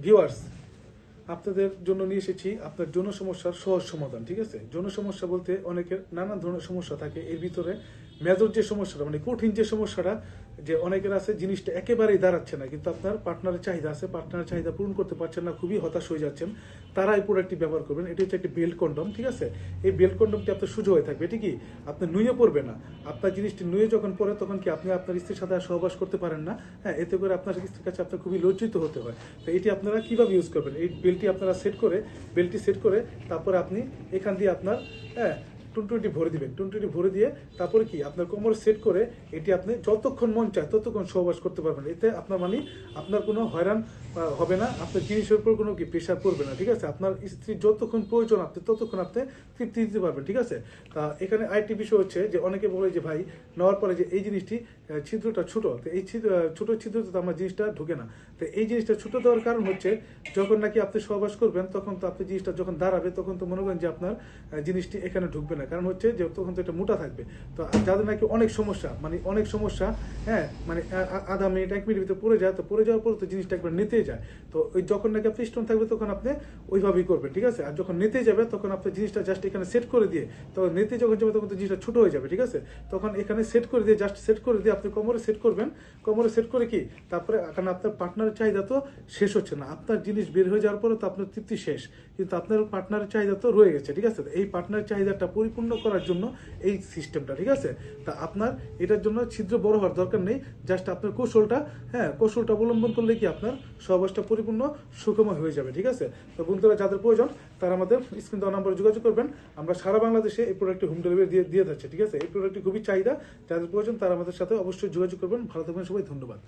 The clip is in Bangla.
ভিউয়ার্স, আপনাদের জন্য নিয়ে এসেছি আপনার যৌন সমস্যার সহজ সমাধান। ঠিক আছে, যৌন সমস্যা বলতে অনেকের নানান ধরনের সমস্যা থাকে। এর ভিতরে মেজর যে সমস্যাটা মানে কঠিন যে সমস্যাটা, যে অনেকের আছে জিনিসটা একেবারেই দাঁড়াচ্ছে না, কিন্তু আপনার পার্টনারের চাহিদা আছে, পার্টনারের চাহিদা পূরণ করতে পারছেন না, খুবই হতাশ হয়ে যাচ্ছেন, তারা এই প্রোডাক্টটি ব্যবহার করবেন। এটি হচ্ছে একটি বেল্ট কন্ডম। ঠিক আছে, এই বেল্ট কন্ডমটি আপনার সুযোগ হয়ে থাকবে। এটি কি আপনার নুয়ে পড়বে না। আপনার জিনিসটি নুয়ে যখন পড়ে তখন কি আপনি আপনার স্ত্রীর সাথে আর সহবাস করতে পারেন না। হ্যাঁ, এতে করে আপনার স্ত্রীর কাছে আপনার খুবই লজ্জিত হতে হয়। তো এটি আপনারা কিভাবে ইউজ করবেন, এই বেল্টটি আপনারা বেল্টটি সেট করে তারপরে আপনি এখান দিয়ে আপনার টুনটুনিটি ভরে দিবেন। টুনটুনিটি ভরে দিয়ে তারপরে কি আপনার কোমর সেট করে এটি আপনি যতক্ষণ মন চায় ততক্ষণ সহবাস করতে পারবেন। এতে আপনার আপনার কোনো হয়রান হবে না, আপনার জিনিসের উপর কোনো কি প্রেশার পড়বে না। ঠিক আছে, আপনার স্ত্রীর যতক্ষণ প্রয়োজন আপনি ততক্ষণ আপনি তৃপ্তি দিতে পারবেন। ঠিক আছে, তা এখানে আরেকটি বিষয় হচ্ছে যে অনেকে বলে যে ভাই নেওয়ার পরে যে এই জিনিসটি ছিদ্রটা ছোট, তো এই ছোট ছিদ্রতে তো আমার জিনিসটা ঢুকে না। তো এই জিনিসটা ছোট দেওয়ার কারণ হচ্ছে যখন নাকি আপনি সহবাস করবেন তখন তো আপনি জিনিসটা যখন দাঁড়াবে তখন তো মনে করেন যে আপনার জিনিসটি এখানে ঢুকবে না, কারণ হচ্ছে যে তখন তো এটা মোটা থাকবে। তো যাদের নাকি অনেক সমস্যা, হ্যাঁ মানে আধা মিনিট 1 মিনিটের ভিতরে পড়ে যায়, তো পড়ে যাওয়ার পর তো জিনিসটা একবার নিতে যায়। তো ওই যখন নাকি আপনি স্টোন থাকবে তখন আপনি ওইভাবেই করবেন। ঠিক আছে, আর যখন নিতে যাবে তখন আপনি জিনিসটা জাস্ট এখানে সেট করে দিয়ে, তখন নিতে যখন যাবে তখন তো জিনিসটা ছোট হয়ে যাবে। ঠিক আছে, তখন এখানে সেট করে দিয়ে জাস্ট সেট করে দিয়ে আপনি কোমরে সেট করবেন। কোমরে সেট করে কি তারপরে, কারণ আপনার পার্টনারের চাহিদা তো শেষ হচ্ছে না, আপনার জিনিস বের হয়ে যাওয়ার পরে তো আপনার তৃপ্তি শেষ, কিন্তু আপনার পার্টনারের চাহিদা তো রয়ে গেছে। ঠিক আছে, এই পার্টনারের চাহিদাটা পরিপূর্ণ করার জন্য এই সিস্টেমটা। ঠিক আছে, তা আপনার এটার জন্য ছিদ্র বড় হওয়ার দরকার নেই, জাস্ট আপনার কৌশলটা অবলম্বন করলে কি আপনার সহবাসটা পরিপূর্ণ সুখময় হয়ে যাবে। ঠিক আছে, তো বন্ধুরা যাদের প্রয়োজন তারা আমাদের স্ক্রিন দেওয়া নম্বরে যোগাযোগ করবেন। আমরা সারা বাংলাদেশে এই প্রোডাক্টটি হোম ডেলিভারি দিয়ে যাচ্ছে। ঠিক আছে, এই প্রোডাক্টটি খুবই চাহিদা, যাদের প্রয়োজন তারা আমাদের সাথে অবশ্যই যোগাযোগ করবেন। ভালো থাকবেন সবাই, ধন্যবাদ।